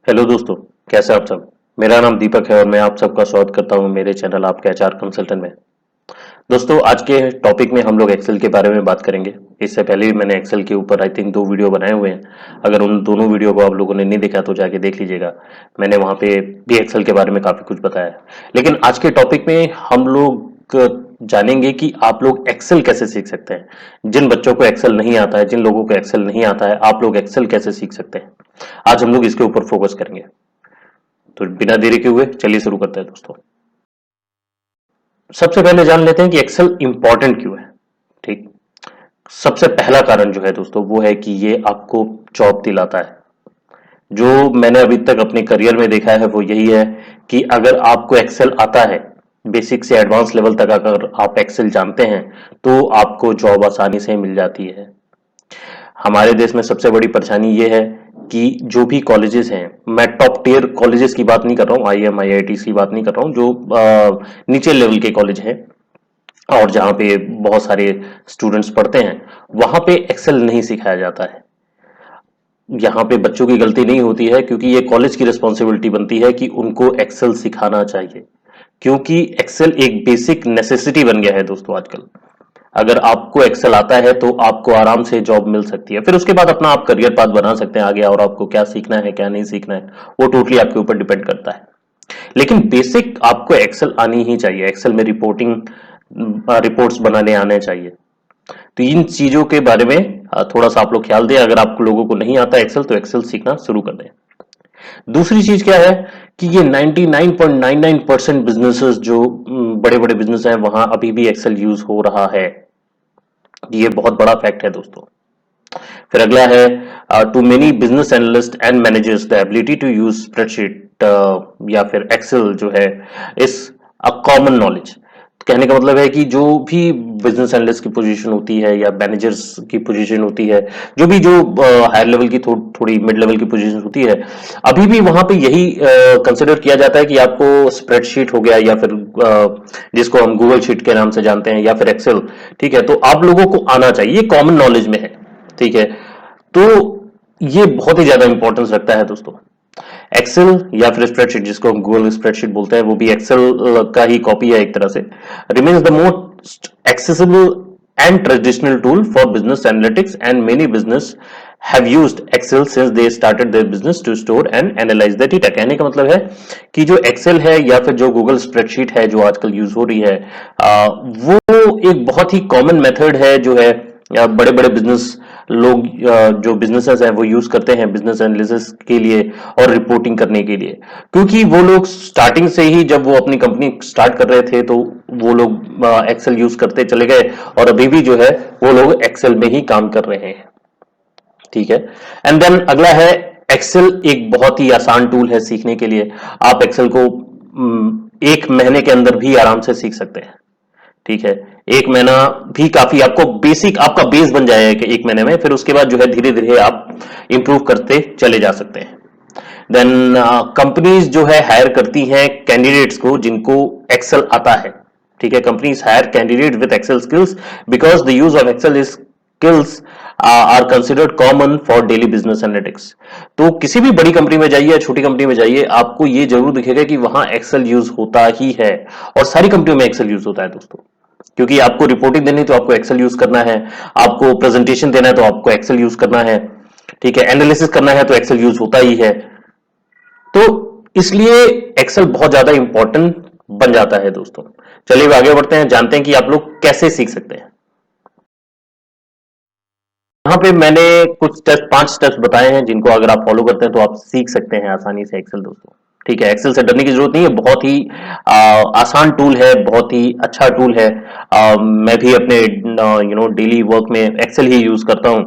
Hello दोस्तों, कैसे आप सब। मेरा नाम दीपक है और मैं आप सबका स्वागत करता हूं मेरे चैनल आपके एचआर कंसल्टेंट में। दोस्तों, आज के टॉपिक में हम लोग एक्सेल के बारे में बात करेंगे। इससे पहले भी मैंने एक्सेल के ऊपर आई थिंक 2 वीडियो बनाए हुए हैं। अगर उन दोनों वीडियो को आप लोगों ने नहीं देखा तो जाके देख लीजिएगा। मैंने वहां पे भी एक्सेल के बारे में काफी कुछ बताया है। लेकिन आज के टॉपिक में हम लोग जानेंगे कि आप लोग एक्सेल कैसे सीख सकते हैं। जिन बच्चों को एक्सेल नहीं आता है, जिन लोगों को एक्सेल नहीं आता है, आप लोग एक्सेल कैसे सीख सकते हैं। आज हम लोग इसके ऊपर फोकस करेंगे। तो बिना देरी के हुए चलिए शुरू करते हैं दोस्तों। सबसे पहले जान लेते हैं कि एक्सेल इंपॉर्टेंट क्यों है। ठीक। सबसे पहला कारण जो है दोस्तों वो है कि ये आपको जॉब दिलाता है। जो मैंने अभी तक अपने करियर में देखा है वो यही है कि अगर आपको एक्सेल आता है, बेसिक से एडवांस लेवल तक अगर आप एक्सेल जानते हैं तो आपको जॉब आसानी से मिल जाती है। हमारे देश में सबसे बड़ी परेशानी ये है कि जो भी कॉलेजेस हैं, मैं टॉप टियर कॉलेजेस की बात नहीं कर रहा हूँ, आईएम आईआईटी की बात नहीं कर रहा हूँ, जो नीचे लेवल के कॉलेज हैं और जहाँ पे बहुत सारे स्टूडेंट्स पढ़ते हैं, वहां पे एक्सेल नहीं सिखाया जाता है। यहाँ पे बच्चों की गलती नहीं होती है क्योंकि ये कॉलेज की रिस्पॉन्सिबिलिटी बनती है कि उनको एक्सेल सिखाना चाहिए, क्योंकि एक्सेल एक बेसिक नेसेसिटी बन गया है दोस्तों आजकल। अगर आपको एक्सेल आता है तो आपको आराम से जॉब मिल सकती है। फिर उसके बाद अपना आप करियर पाथ बना सकते हैं आगे, और आपको क्या सीखना है क्या नहीं सीखना है वो टोटली आपके ऊपर डिपेंड करता है। लेकिन बेसिक आपको एक्सेल आनी ही चाहिए। एक्सेल में रिपोर्टिंग, रिपोर्ट्स बनाने आने चाहिए। तो इन चीजों के बारे में थोड़ा सा आप लोग ख्याल दें। अगर आप लोगों को नहीं आता एक्सेल तो एक्सेल सीखना शुरू कर दें। दूसरी चीज क्या है कि ये 99.99% बिजनेसेस जो बड़े बड़े बिजनेस हैं वहां अभी भी एक्सेल यूज हो रहा है। ये बहुत बड़ा फैक्ट है दोस्तों। फिर अगला है, too many business analyst and managers the ability to use spreadsheet या फिर एक्सेल जो है इस अ कॉमन नॉलेज। कहने का मतलब है कि जो भी बिजनेस एनालिस्ट की पोजीशन होती है या मैनेजर्स की पोजीशन होती है, जो हायर लेवल की थोड़ी मिड लेवल की पोजीशन होती है, अभी भी वहां पे यही कंसिडर किया जाता है कि आपको स्प्रेडशीट हो गया या फिर जिसको हम गूगल शीट के नाम से जानते हैं या फिर एक्सेल, ठीक है, तो आप लोगों को आना चाहिए, ये कॉमन नॉलेज में है। ठीक है, तो ये बहुत ही ज्यादा इंपॉर्टेंस रखता है दोस्तों। एक्सेल या फिर स्प्रेडशीट, जिसको हम गूगल स्प्रेडशीट बोलते हैं, वो भी एक्सेल का ही कॉपी है एक तरह से। Remains the most accessible and traditional tool for business analytics and many business have used Excel since they started their business to store and analyze the data। कहने का मतलब है कि जो Excel है या फिर जो गूगल स्प्रेडशीट है जो आजकल यूज हो रही है, वो एक बहुत ही कॉमन मेथड है जो है बड़े बड़े बिजनेस लोग, जो बिजनेसेस हैं वो यूज करते हैं बिजनेस एनालिसिस के लिए और रिपोर्टिंग करने के लिए। क्योंकि वो लोग स्टार्टिंग से ही जब वो अपनी कंपनी स्टार्ट कर रहे थे तो वो लोग एक्सेल यूज करते चले गए और अभी भी जो है वो लोग एक्सेल में ही काम कर रहे हैं। ठीक है। एंड देन अगला है, एक्सेल एक बहुत ही आसान टूल है सीखने के लिए। आप एक्सेल को 1 महीने के अंदर भी आराम से सीख सकते हैं। ठीक है, 1 महीना भी काफी, आपको बेसिक आपका बेस बन जाएगा कि 1 महीने में। फिर उसके बाद जो है धीरे धीरे आप इंप्रूव करते चले जा सकते हैं। देन कंपनीज जो है हायर करती हैं कैंडिडेट्स को जिनको एक्सेल आता है। ठीक है, companies hire candidate with Excel skills because the use of Excel skills are considered common for daily business analytics. तो किसी भी बड़ी कंपनी में जाइए या छोटी कंपनी में जाइए, आपको ये जरूर दिखेगा कि वहां एक्सेल यूज होता ही है, और सारी कंपनियों में एक्सेल यूज होता है दोस्तों। क्योंकि आपको रिपोर्टिंग देनी तो आपको एक्सेल यूज करना है, आपको प्रेजेंटेशन देना है तो आपको एक्सेल यूज करना है, ठीक है, एनालिसिस करना है तो एक्सेल यूज होता ही है। तो इसलिए एक्सेल बहुत ज्यादा इंपॉर्टेंट बन जाता है दोस्तों। चलिए आगे बढ़ते हैं, जानते हैं कि आप लोग कैसे सीख सकते हैं। यहाँ पे मैंने कुछ स्टेप 5 स्टेप्स बताए हैं जिनको अगर आप फॉलो करते हैं तो आप सीख सकते हैं आसानी से एक्सेल दोस्तों। ठीक है, एक्सेल से डरने की जरूरत नहीं है, बहुत ही आसान टूल है, बहुत ही अच्छा टूल है। मैं भी अपने डेली वर्क में एक्सेल ही यूज करता हूँ,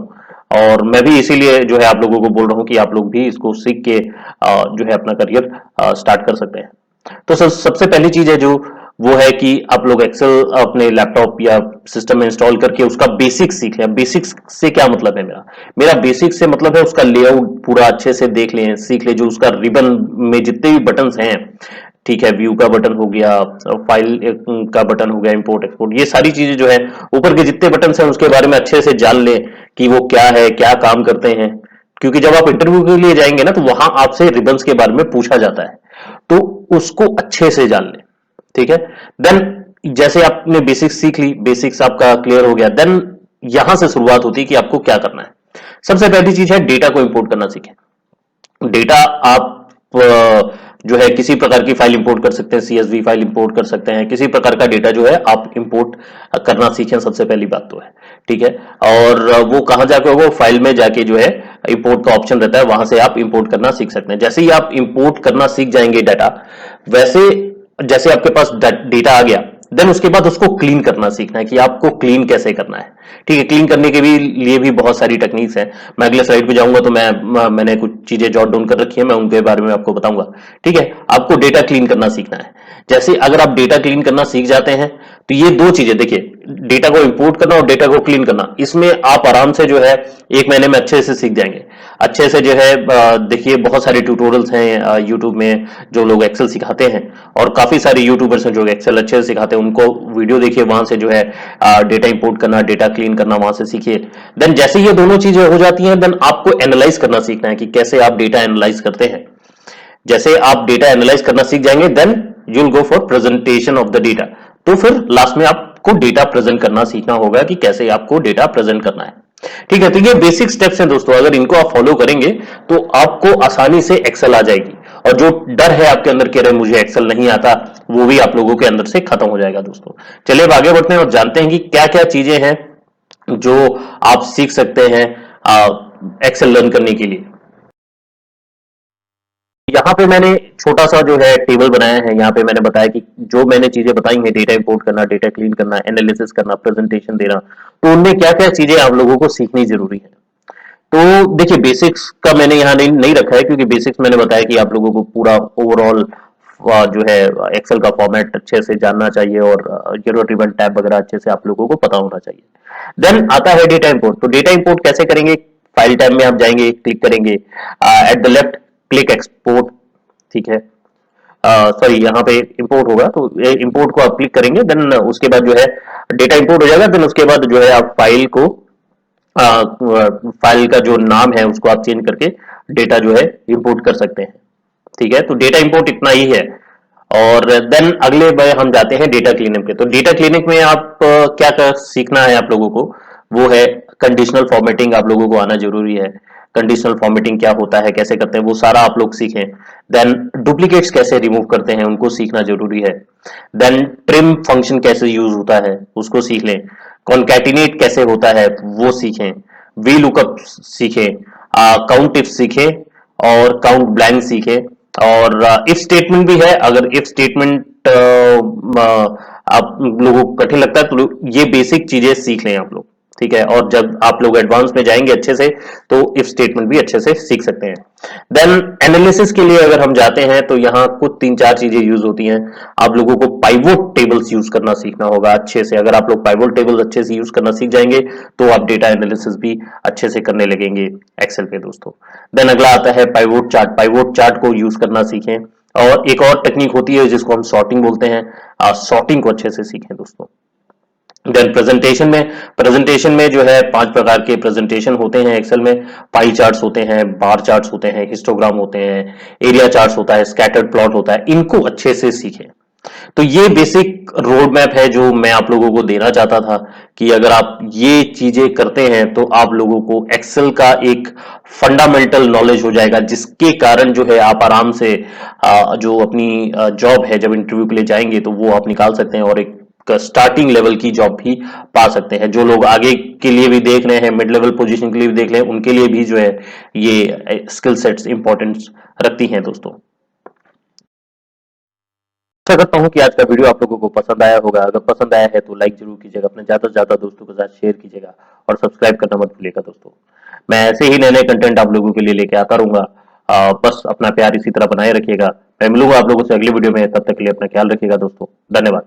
और मैं भी इसीलिए जो है आप लोगों को बोल रहा हूँ कि आप लोग भी इसको सीख के जो है अपना करियर स्टार्ट कर सकते हैं। तो सबसे पहली चीज है जो वो है कि आप लोग एक्सेल अपने लैपटॉप या सिस्टम में इंस्टॉल करके उसका बेसिक सीख लें। बेसिक से क्या मतलब है मेरा मेरा बेसिक से मतलब है उसका लेआउट पूरा अच्छे से देख लें, सीख लें। जो उसका रिबन में जितने भी बटन्स हैं, ठीक है, व्यू का बटन हो गया, फाइल का बटन हो गया, इंपोर्ट एक्सपोर्ट, ये सारी चीजें जो है ऊपर के जितने बटन हैं उसके बारे में अच्छे से जान लें कि वो क्या है, क्या काम करते हैं। क्योंकि जब आप इंटरव्यू के लिए जाएंगे ना तो वहां आपसे रिबन्स के बारे में पूछा जाता है, तो उसको अच्छे से जान लें, ठीक है। देन जैसे आपने बेसिक्स सीख ली, बेसिक्स आपका क्लियर हो गया, देन यहां से शुरुआत होती है कि आपको क्या करना है। सबसे पहली चीज है डेटा को इंपोर्ट करना सीखें। डेटा आप जो है किसी प्रकार की फाइल इंपोर्ट कर सकते हैं, सीएसवी फाइल इंपोर्ट कर सकते हैं, किसी प्रकार का डेटा जो है आप इंपोर्ट करना सीखें, सबसे पहली बात तो है, ठीक है। और वो कहां जाके होगा, फाइल में जाके जो है इंपोर्ट का ऑप्शन रहता है, वहां से आप इंपोर्ट करना सीख सकते हैं। जैसे ही आप इंपोर्ट करना सीख जाएंगे डाटा, वैसे जैसे आपके पास डेटा आ गया, देन उसके बाद उसको क्लीन करना सीखना है कि आपको क्लीन कैसे करना है, ठीक है। क्लीन करने के भी लिए भी बहुत सारी टेक्निक्स हैं। मैं अगले स्लाइड पे जाऊंगा तो मैंने कुछ चीजें जॉट डाउन कर रखी है, मैं उनके बारे में आपको बताऊंगा, ठीक है। आपको डेटा क्लीन करना सीखना है। जैसे अगर आप डेटा क्लीन करना सीख जाते हैं तो ये दो चीजें देखिए, डेटा को इंपोर्ट करना और डेटा को क्लीन करना, इसमें आप आराम से जो है 1 महीने में अच्छे से सीख जाएंगे। अच्छे से जो है देखिए बहुत सारे ट्यूटोरियल्स हैं यूट्यूब में जो लोग एक्सेल सिखाते हैं, और काफी सारे यूट्यूबर्स हैं जो एक्सेल अच्छे से सिखाते हैं, उनको वीडियो देखिए, वहां से जो है डेटा इंपोर्ट करना, डेटा क्लीन करना वहां से सीखिए। देन जैसे ये दोनों चीजें हो जाती हैं, देन आपको एनालाइज करना सीखना है कि कैसे आप डेटा एनालाइज करते हैं। जैसे आप डेटा एनालाइज करना सीख जाएंगे, then you will go for presentation of the data. तो फिर लास्ट में आपको डेटा प्रेजेंट करना सीखना होगा कि कैसे आपको डेटा प्रेजेंट करना है, ठीक है। तो ये बेसिक स्टेप्स हैं दोस्तों, अगर इनको आप फॉलो करेंगे तो आपको आसानी से एक्सेल आ जाएगी, और जो डर है आपके अंदर कि अरे मुझे एक्सेल नहीं आता, वो भी आप लोगों के अंदर से खत्म हो जाएगा दोस्तों। चलिए अब आगे बढ़ते हैं और जानते हैं कि क्या क्या चीजें हैं जो आप सीख सकते हैं एक्सेल लर्न करने के लिए। यहाँ पे मैंने छोटा सा जो है टेबल बनाया है, यहाँ पे मैंने बताया कि जो मैंने चीजें बताई हैं, डेटा इंपोर्ट करना, डेटा क्लीन करना, एनालिसिस करना, प्रेजेंटेशन देना, तो उनमें क्या क्या चीजें आप लोगों को सीखनी जरूरी है। तो देखिए बेसिक्स का मैंने यहाँ नहीं रखा है, क्योंकि बेसिक्स मैंने बताया कि आप लोगों को पूरा ओवरऑल जो है एक्सेल का फॉर्मेट अच्छे से जानना चाहिए, और जीरो रिबन टैब वगैरह अच्छे से आप लोगों को पता होना चाहिए। देन आता है डेटा इंपोर्ट। तो डेटा इंपोर्ट कैसे करेंगे, फाइल टैब में आप जाएंगे, क्लिक करेंगे, at the left click export, ठीक है। सॉरी यहाँ पे इंपोर्ट होगा, तो इंपोर्ट को आप क्लिक करेंगे, देन उसके बाद जो है डेटा इंपोर्ट हो जाएगा। देन उसके बाद जो है आप फाइल को फाइल का जो नाम है उसको आप चेंज करके डेटा जो है इंपोर्ट कर सकते हैं, ठीक है। तो डेटा इंपोर्ट इतना ही है। और देन अगले बार हम जाते हैं डेटा क्लीनिंग पे। तो डेटा क्लीनिंग में आप क्या क्या सीखना है आप लोगों को, वो है कंडीशनल फॉर्मेटिंग आप लोगों को आना जरूरी है। कंडीशनल फॉर्मेटिंग क्या होता है, कैसे करते हैं, वो सारा आप लोग सीखें। देन डुप्लीकेट्स कैसे रिमूव करते हैं, उनको सीखना जरूरी है। देन ट्रिम फंक्शन कैसे यूज होता है, उसको सीख लें। कॉन्कैटिनेट कैसे होता है वो सीखें। वी लुकअप सीखें, काउंट इफ सीखें, और काउंट ब्लैंक सीखें। और इफ स्टेटमेंट भी है, अगर इफ स्टेटमेंट आप लोगों को कठिन लगता है तो ये बेसिक चीजें सीख लें आप लोग, ठीक है। और जब आप लोग एडवांस में जाएंगे अच्छे से, तो इफ स्टेटमेंट भी अच्छे से सीख सकते हैं। देन एनालिसिस के लिए अगर हम जाते हैं तो यहाँ कुछ 3-4 चीजें यूज होती हैं। आप लोगों को पाइवोट टेबल्स यूज करना सीखना होगा अच्छे से। अगर आप लोग पाइवोट टेबल्स अच्छे से यूज करना सीख जाएंगे तो आप डेटा एनालिसिस भी अच्छे से करने लगेंगे एक्सेल पे दोस्तों। देन अगला आता है पाइवोट चार्ट। पाइवोट चार्ट को यूज करना सीखें। और एक और टेक्निक होती है जिसको हम सॉर्टिंग बोलते हैं, सॉर्टिंग को अच्छे से सीखें दोस्तों। देन प्रेजेंटेशन में जो है 5 प्रकार के प्रेजेंटेशन होते हैं एक्सेल में। पाई चार्ट्स होते हैं, बार चार्ट्स होते हैं, हिस्टोग्राम होते हैं, एरिया चार्ट्स होता है, स्कैटर्ड प्लॉट होता है, इनको अच्छे से सीखें। तो ये बेसिक रोड मैप है जो मैं आप लोगों को देना चाहता था, कि अगर आप ये चीजें करते हैं तो आप लोगों को एक्सेल का एक फंडामेंटल नॉलेज हो जाएगा, जिसके कारण जो है आप आराम से जो अपनी जॉब है, जब इंटरव्यू के लिए जाएंगे तो वो आप निकाल सकते हैं, और एक स्टार्टिंग लेवल की जॉब भी पा सकते हैं। जो लोग आगे के लिए भी देख रहे हैं, मिड लेवल पोजीशन के लिए भी देख रहे हैं, उनके लिए भी जो है ये स्किल सेट्स इंपॉर्टेंस रखती हैं दोस्तों। आशा करता हूं कि आज का वीडियो आप लोगों को पसंद आया होगा। अगर पसंद आया है तो लाइक जरूर कीजिएगा, अपने ज्यादा से ज्यादा दोस्तों के साथ शेयर कीजिएगा, और सब्सक्राइब करना मत भूलिएगा दोस्तों। मैं ऐसे ही नए नए कंटेंट आप लोगों के लिए लेके आता रहूंगा। बस अपना प्यार इसी तरह बनाए रखिएगा। मैं मिलूंगा आप लोगों से अगली वीडियो में, तब तक के लिए अपना ख्याल रखिएगा दोस्तों। धन्यवाद।